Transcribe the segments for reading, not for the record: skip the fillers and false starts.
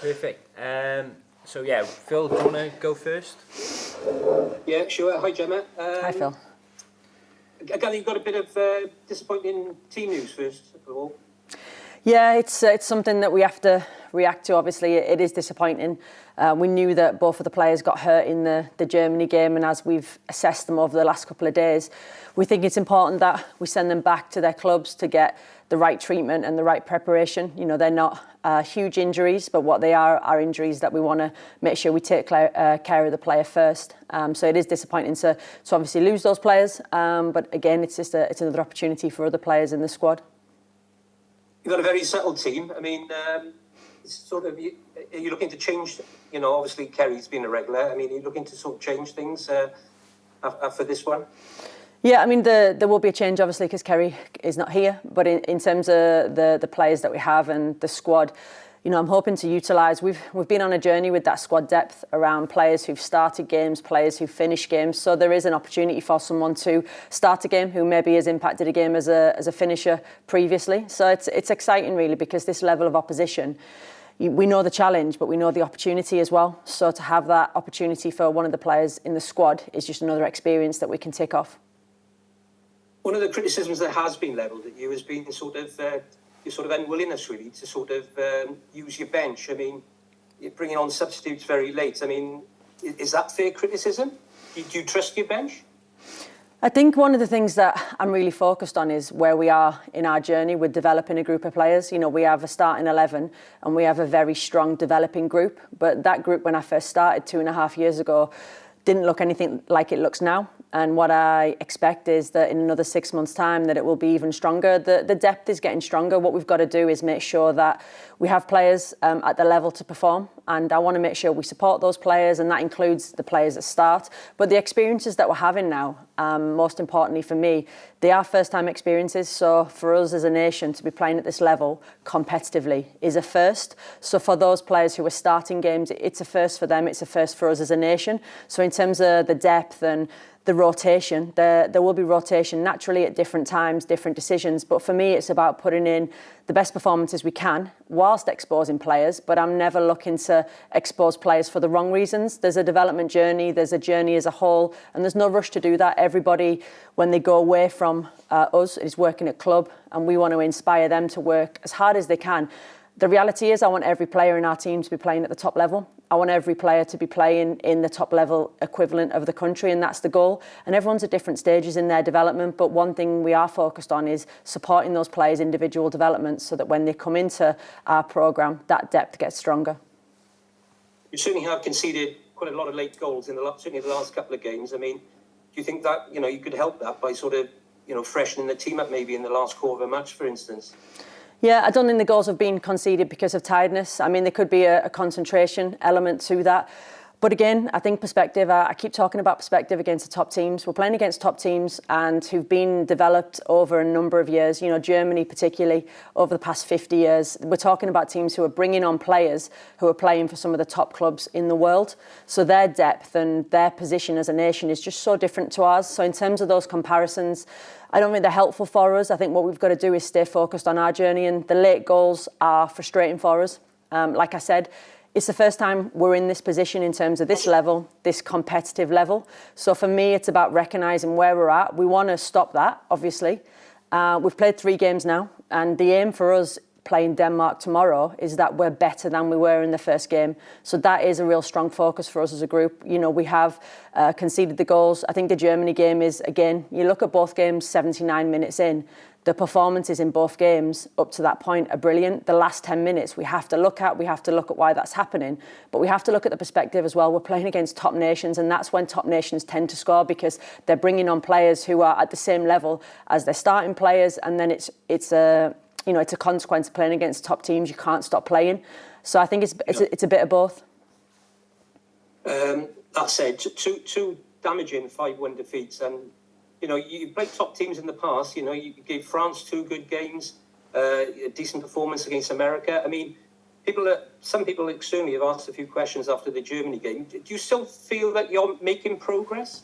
Perfect. So yeah, Phil, do you want to go first? Yeah, sure. Hi, Gemma. Hi, Phil. Again, you've got a bit of disappointing team news first of all. Yeah, it's something that we have to react to. Obviously, it is disappointing. We knew that both of the players got hurt in the Germany game, and as we've assessed them over the last couple of days, we think it's important that we send them back to their clubs to get the right treatment and the right preparation. You know, they're not huge injuries, but what they are injuries that we want to make sure we take care of the player first. So it is disappointing to obviously lose those players, but again, it's it's another opportunity for other players in the squad. You've got a very settled team. I mean, are you looking to change? You know, obviously Kerry's been a regular. I mean, are you looking to sort of change things after this one? Yeah, I mean, there will be a change, obviously, because Kerry is not here. But in terms of the players that we have and the squad, you know, I'm hoping to utilise. We've been on a journey with that squad depth around players who've started games, players who've finished games. So there is an opportunity for someone to start a game who maybe has impacted a game as a finisher previously. So it's exciting, really, because this level of opposition, we know the challenge, but we know the opportunity as well. So to have that opportunity for one of the players in the squad is just another experience that we can tick off. One of the criticisms that has been levelled at you has been your sort of unwillingness, really, to sort of use your bench. I mean, you're bringing on substitutes very late. I mean, is that fair criticism? Do you trust your bench? I think one of the things that I'm really focused on is where we are in our journey with developing a group of players. You know, we have a starting 11 and we have a very strong developing group. But that group, when I first started 2.5 years ago, didn't look anything like it looks now. And what I expect is that in another 6 months' time that it will be even stronger. The depth is getting stronger. What we've got to do is make sure that we have players at the level to perform. And I want to make sure we support those players, and that includes the players that start. But the experiences that we're having now, most importantly for me, they are first-time experiences. So for us as a nation to be playing at this level competitively is a first. So for those players who are starting games, it's a first for them. It's a first for us as a nation. So in terms of the depth and the rotation, there will be rotation naturally at different times, different decisions. But for me, it's about putting in the best performances we can whilst exposing players. But I'm never looking to expose players for the wrong reasons. There's a development journey, there's a journey as a whole, and there's no rush to do that. Everybody, when they go away from us, is working at club, and we want to inspire them to work as hard as they can. The reality is I want every player in our team to be playing at the top level. I want every player to be playing in the top level equivalent of the country, and that's the goal. And everyone's at different stages in their development, but one thing we are focused on is supporting those players' individual development so that when they come into our programme, that depth gets stronger. You certainly have conceded quite a lot of late goals certainly the last couple of games. I mean, do you think that, you know, you could help that by sort of, you know, freshening the team up maybe in the last quarter of a match, for instance? Yeah, I don't think the goals have been conceded because of tiredness. I mean, there could be a concentration element to that. But again, I think perspective, I keep talking about perspective against the top teams. We're playing against top teams and who've been developed over a number of years. You know, Germany particularly over the past 50 years. We're talking about teams who are bringing on players who are playing for some of the top clubs in the world. So their depth and their position as a nation is just so different to ours. So in terms of those comparisons, I don't think they're helpful for us. I think what we've got to do is stay focused on our journey, and the late goals are frustrating for us. Like I said, it's the first time we're in this position in terms of this level, this competitive level. So for me, it's about recognising where we're at. We want to stop that, obviously. We've played 3 games now, and the aim for us playing Denmark tomorrow is that we're better than we were in the first game. So that is a real strong focus for us as a group. You know, we have conceded the goals. I think the Germany game is, again, you look at both games 79 minutes in, the performances in both games up to that point are brilliant. The last 10 minutes we have to look at why that's happening. But we have to look at the perspective as well. We're playing against top nations, and that's when top nations tend to score because they're bringing on players who are at the same level as their starting players, and then it's a consequence of playing against top teams. You can't stop playing. So I think it's a bit of both. That said, two damaging 5-1 defeats, and you know, you've played top teams in the past. You know, you gave France 2 good games, a decent performance against America. I mean, some people externally have asked a few questions after the Germany game. Do you still feel that you're making progress?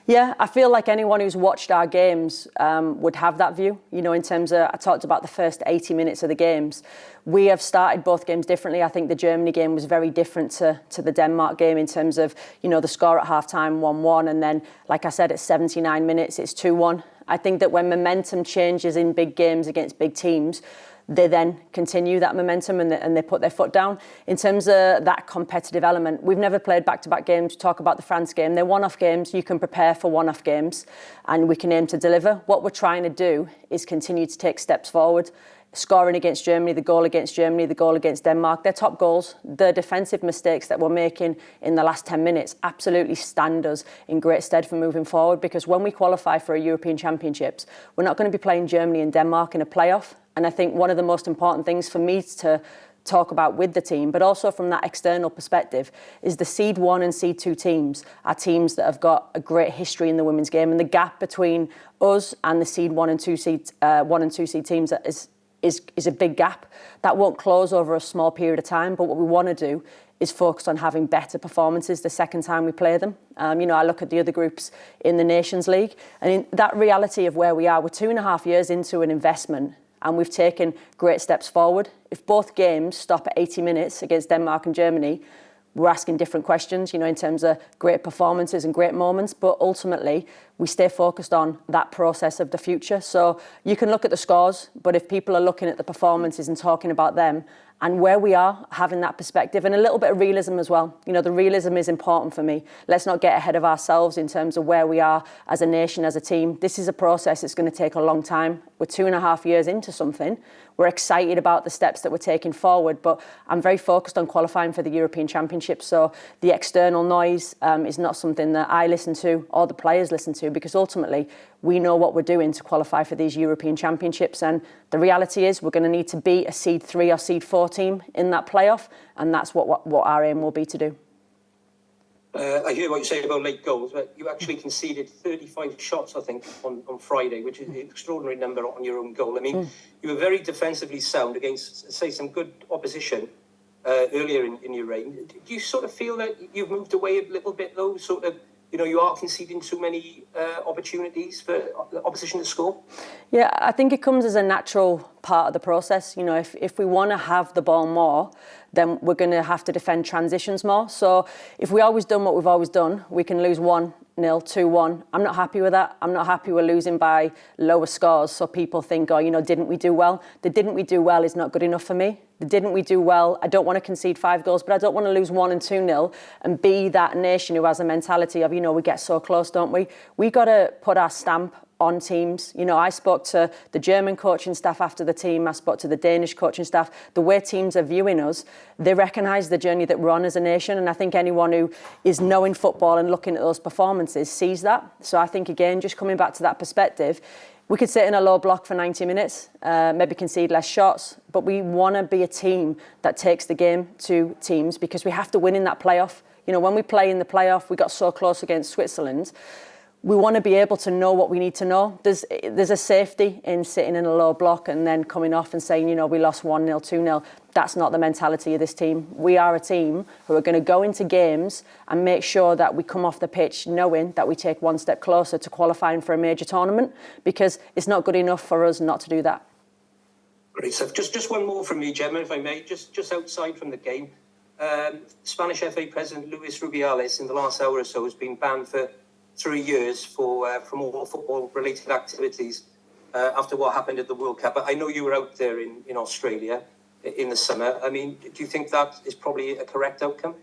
Yeah, I feel like anyone who's watched our games would have that view. You know, in terms of, I talked about the first 80 minutes of the games. We have started both games differently. I think the Germany game was very different to the Denmark game in terms of, you know, the score at half-time 1-1. And then, like I said, at 79 minutes, it's 2-1. I think that when momentum changes in big games against big teams, they then continue that momentum and they put their foot down. In terms of that competitive element, we've never played back-to-back games. Talk about the France game. They're one-off games. You can prepare for one-off games and we can aim to deliver. What we're trying to do is continue to take steps forward. Scoring against Germany, the goal against Germany, the goal against Denmark, they're top goals. The defensive mistakes that we're making in the last 10 minutes absolutely stand us in great stead for moving forward, because when we qualify for a European Championships, we're not going to be playing Germany and Denmark in a playoff. And I think one of the most important things for me to talk about with the team, but also from that external perspective, is the Seed 1 and Seed 2 teams are teams that have got a great history in the women's game, and the gap between us and the Seed 1 and 2 seed teams is a big gap. That won't close over a small period of time, but what we want to do is focus on having better performances the second time we play them. You know, I look at the other groups in the Nations League, and in that reality of where we are, we're 2.5 years into an investment and we've taken great steps forward. If both games stop at 80 minutes against Denmark and Germany, we're asking different questions, you know, in terms of great performances and great moments, but ultimately we stay focused on that process of the future. So you can look at the scores, but if people are looking at the performances and talking about them and where we are, having that perspective and a little bit of realism as well. You know, the realism is important for me. Let's not get ahead of ourselves in terms of where we are as a nation, as a team. This is a process that's going to take a long time. We're 2.5 years into something. We're excited about the steps that we're taking forward, but I'm very focused on qualifying for the European Championships. So the external noise is not something that I listen to or the players listen to, because ultimately we know what we're doing to qualify for these European Championships. And the reality is we're going to need to beat a Seed 3 or Seed 4 team in that playoff, and that's what our aim will be to do. I hear what you say about late goals, but you actually conceded 35 shots, I think, on Friday, which is an extraordinary number on your own goal. I mean, you were very defensively sound against, say, some good opposition earlier in your reign. Do you sort of feel that you've moved away a little bit, though? Sort of, you know, you are conceding too many opportunities for the opposition to score? Yeah, I think it comes as a natural part of the process. You know, if we want to have the ball more, then we're going to have to defend transitions more. So if we always done what we've always done, we can lose 1-0, 2-1. I'm not happy with that. I'm not happy with losing by lower scores. So people think, oh, you know, didn't we do well? The didn't we do well is not good enough for me. The didn't we do well? I don't want to concede 5 goals, but I don't want to lose 1 and 2-0 and be that nation who has a mentality of, you know, we get so close, don't we? We got to put our stamp on teams. You know, I spoke to the German coaching staff after the team. I spoke to the Danish coaching staff. The way teams are viewing us, they recognise the journey that we're on as a nation. And I think anyone who is knowing football and looking at those performances sees that. So I think, again, just coming back to that perspective, we could sit in a low block for 90 minutes, maybe concede less shots, but we want to be a team that takes the game to teams, because we have to win in that playoff. You know, when we play in the playoff, we got so close against Switzerland. We want to be able to know what we need to know. There's a safety in sitting in a low block and then coming off and saying, you know, we lost 1-0, 2-0. That's not the mentality of this team. We are a team who are going to go into games and make sure that we come off the pitch knowing that we take one step closer to qualifying for a major tournament, because it's not good enough for us not to do that. Great stuff. Just one more from me, Gemma, if I may, just outside from the game. Spanish FA President Luis Rubiales in the last hour or so has been banned for 3 years from all football-related activities after what happened at the World Cup. I know you were out there in Australia in the summer. I mean, do you think that is probably a correct outcome?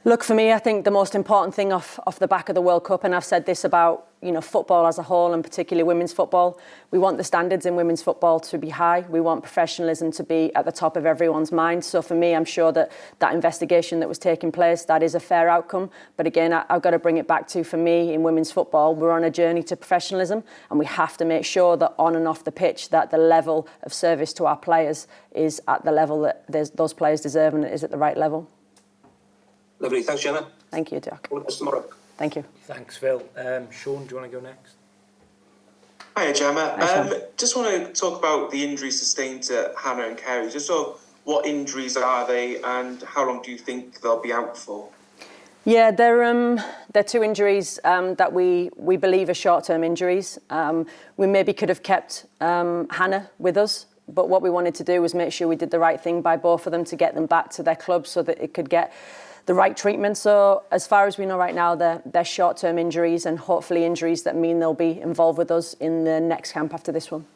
Look, for me, I think the most important thing off the back of the World Cup, and I've said this about, you know, football as a whole and particularly women's football, we want the standards in women's football to be high. We want professionalism to be at the top of everyone's mind. So for me, I'm sure that investigation that was taking place, that is a fair outcome. But again, I've got to bring it back to, for me, in women's football, we're on a journey to professionalism, and we have to make sure that on and off the pitch, that the level of service to our players is at the level that those players deserve and it is at the right level. Lovely. Thanks, Gemma. Thank you, Jack. All the best tomorrow. Thank you. Thanks, Phil. Sean, do you want to go next? Hiya, Gemma. Hi, Sean. Just want to talk about the injuries sustained to Hannah and Kerry. Just sort of what injuries are they and how long do you think they'll be out for? Yeah, they're two injuries that we believe are short-term injuries. We maybe could have kept Hannah with us, but what we wanted to do was make sure we did the right thing by both of them to get them back to their club so that it could get the right treatment. So as far as we know right now, they're short-term injuries and hopefully injuries that mean they'll be involved with us in the next camp after this one.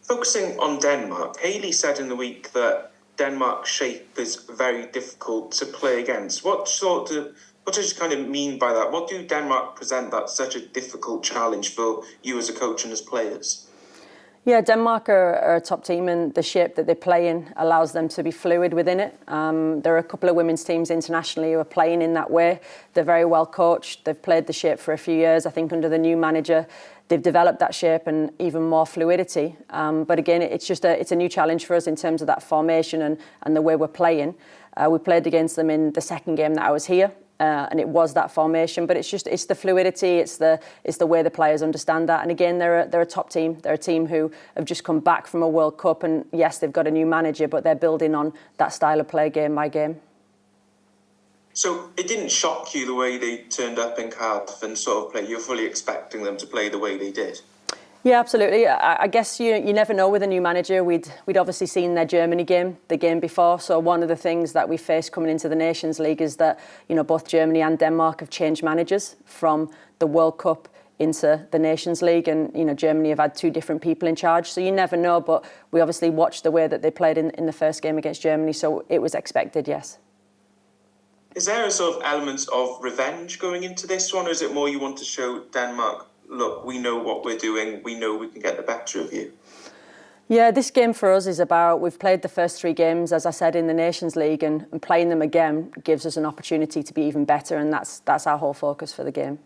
Focusing on Denmark, Hayley said in the week that Denmark's shape is very difficult to play against. What does she kind of mean by that? What do Denmark present that's such a difficult challenge for you as a coach and as players? Yeah, Denmark are a top team, and the shape that they play in allows them to be fluid within it. There are a couple of women's teams internationally who are playing in that way. They're very well coached. They've played the shape for a few years. I think under the new manager, they've developed that shape and even more fluidity. But again, it's a new challenge for us in terms of that formation and the way we're playing. We played against them in the second game that I was here. And it was that formation, but it's the fluidity, it's the way the players understand that. And again, they're a top team. They're a team who have just come back from a World Cup, and yes, they've got a new manager, but they're building on that style of play game by game. So it didn't shock you the way they turned up in Cardiff and sort of play. You're fully expecting them to play the way they did. Yeah, absolutely. I guess you never know with a new manager. We'd obviously seen their Germany game, the game before. So one of the things that we faced coming into the Nations League is that, both Germany and Denmark have changed managers from the World Cup into the Nations League, and Germany have had two different people in charge. So you never know, but we obviously watched the way that they played in the first game against Germany. So it was expected, yes. Is there a sort of element of revenge going into this one, or is it more you want to show Denmark, look, we know what we're doing, we know we can get the better of you? Yeah, this game for us is about, we've played the first three games, as I said, in the Nations League, and playing them again gives us an opportunity to be even better, and that's our whole focus for the game.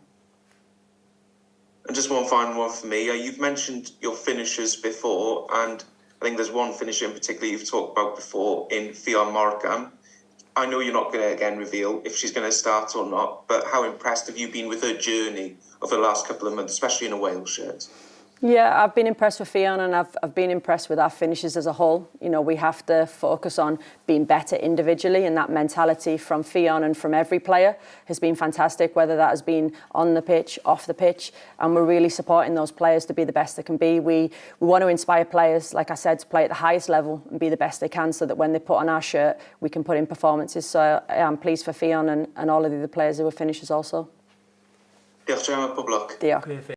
And just one final one for me. You've mentioned your finishers before, and I think there's one finisher in particular you've talked about before in Fionn Morgan. I know you're not going to again reveal if she's going to start or not, but how impressed have you been with her journey over the last couple of months, especially in a Wales shirt? Yeah, I've been impressed with Fionn, and I've been impressed with our finishes as a whole. We have to focus on being better individually, and that mentality from Fionn and from every player has been fantastic, whether that has been on the pitch, off the pitch, and we're really supporting those players to be the best they can be. We want to inspire players, like I said, to play at the highest level and be the best they can, so that when they put on our shirt, we can put in performances. So I'm pleased for Fionn and all of the other players who are finishers also. Diolch, Gemma, pob lwc. Diolch.